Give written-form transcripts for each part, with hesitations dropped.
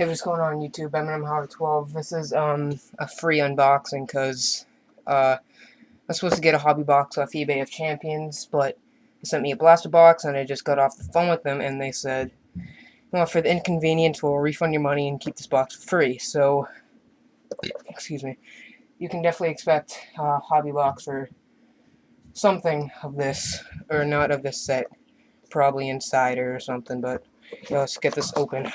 Hey, what's going on YouTube? I'm Howard 12. This is a free unboxing because I'm supposed to get a hobby box off eBay of Champions, but they sent me a blaster box and I just got off the phone with them and they said, well, for the inconvenience, we'll refund your money and keep this box for free. So, excuse me, you can definitely expect a hobby box or something of this, or not of this set, probably Insider or something, but yeah, let's get this open.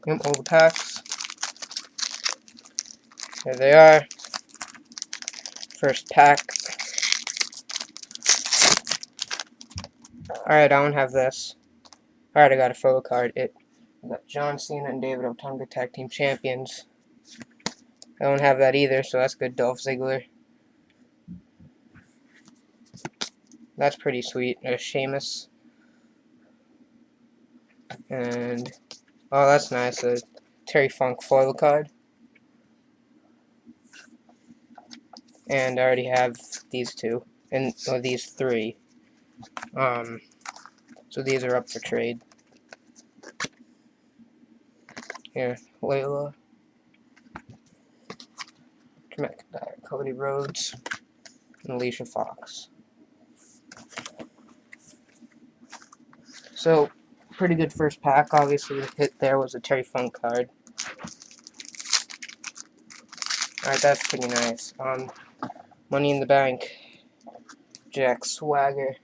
Yep, all the packs. There they are. First pack. Alright, I don't have this. Alright, I got a photo card. I got John Cena and David Otunga Tag Team Champions. I don't have that either, so that's good. Dolph Ziggler. That's pretty sweet. There's Sheamus. And, oh, that's nice. A Terry Funk foil card. And I already have these two. And, well, these three. So these are up for trade. Here, Layla. Cody Rhodes. And Alicia Fox. So, pretty good first pack. Obviously, the hit there was a Terry Funk card. Alright, that's pretty nice. Money in the Bank. Jack Swagger.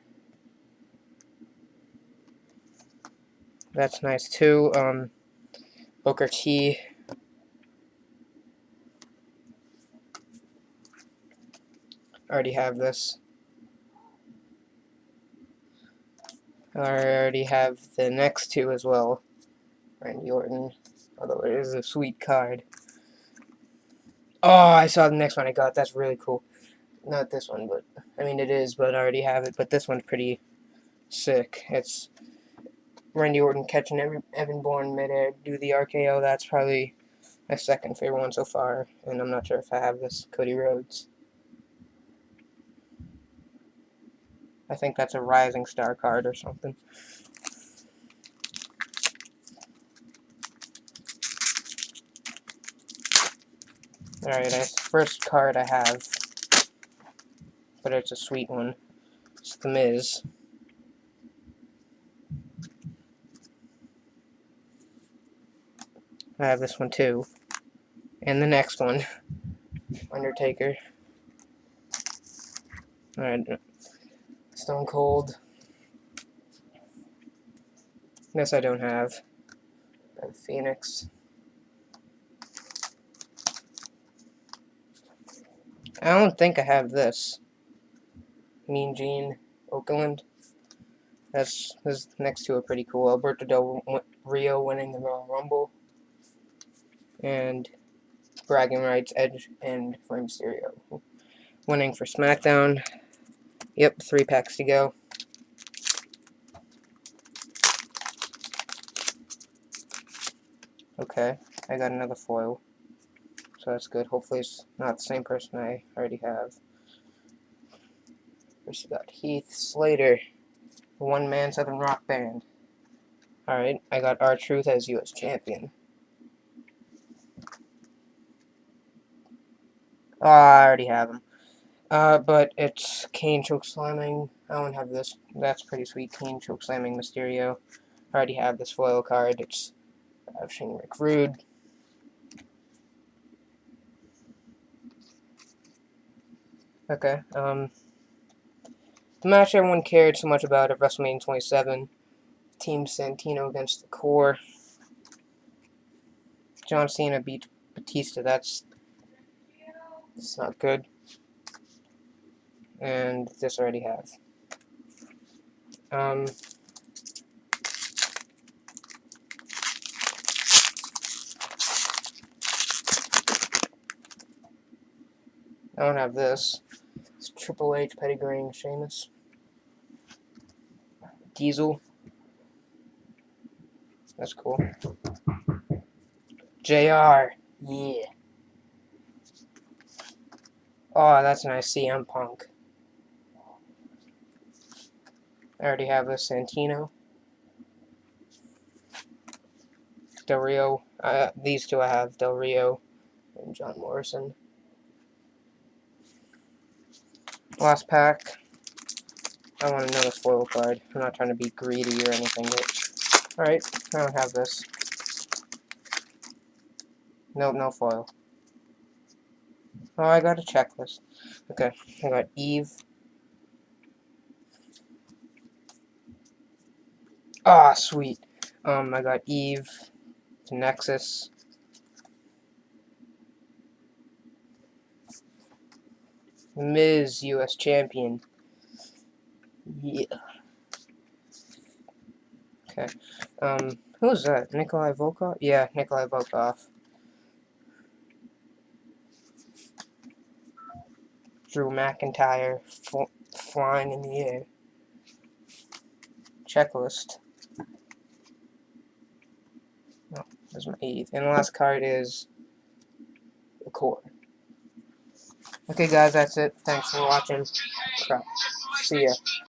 That's nice too. Booker T. I already have this. I already have the next two as well. Randy Orton. Although it is a sweet card. Oh, I saw the next one I got. That's really cool. Not this one, but I mean it is, but I already have it. But this one's pretty sick. It's Randy Orton catching Evan Bourne midair, do the RKO. That's probably my second favorite one so far, and I'm not sure if I have this. Cody Rhodes. I think that's a Rising Star card or something. Alright, first card I have, but it's a sweet one. It's The Miz. I have this one too. And the next one, Undertaker. Alright, Stone Cold. This I don't have. Phoenix. I don't think I have this. Mean Gene Okerlund. This next two are pretty cool. Alberto Del Rio winning the Royal Rumble. And bragging rights, Edge and Rey Mysterio winning for SmackDown. Yep, 3 packs to go. Okay, I got another foil. So that's good. Hopefully it's not the same person I already have. First we got Heath Slater, the one-man Southern Rock Band. Alright, I got R-Truth as U.S. Champion. Oh, I already have him. But it's Kane chokeslamming. I don't have this. That's pretty sweet. Kane chokeslamming Mysterio. I already have this foil card. It's Ravishing Rick Rude. Okay, the match everyone cared so much about at WrestleMania 27. Team Santino against the Core. John Cena beat Batista. That's not good. And this I already have. I don't have this. It's Triple H pedigreeing Sheamus. Diesel. That's cool. JR. Yeah. Oh, that's nice. CM Punk. I already have a Santino. Del Rio. These two I have. Del Rio and John Morrison. Last pack. I want another foil card. I'm not trying to be greedy or anything. Alright, I don't have this. Nope, no foil. Oh, I got a checklist. Okay, I got Eve. Ah, sweet. I got Eve, Nexus, Miz, U.S. Champion. Yeah. Okay. Who's that? Nikolai Volkov? Yeah, Nikolai Volkov. Drew McIntyre, flying in the air. Checklist. Oh, there's my Eve. And the last card is the core. Okay, guys, that's it. Thanks for watching. Crap. See ya.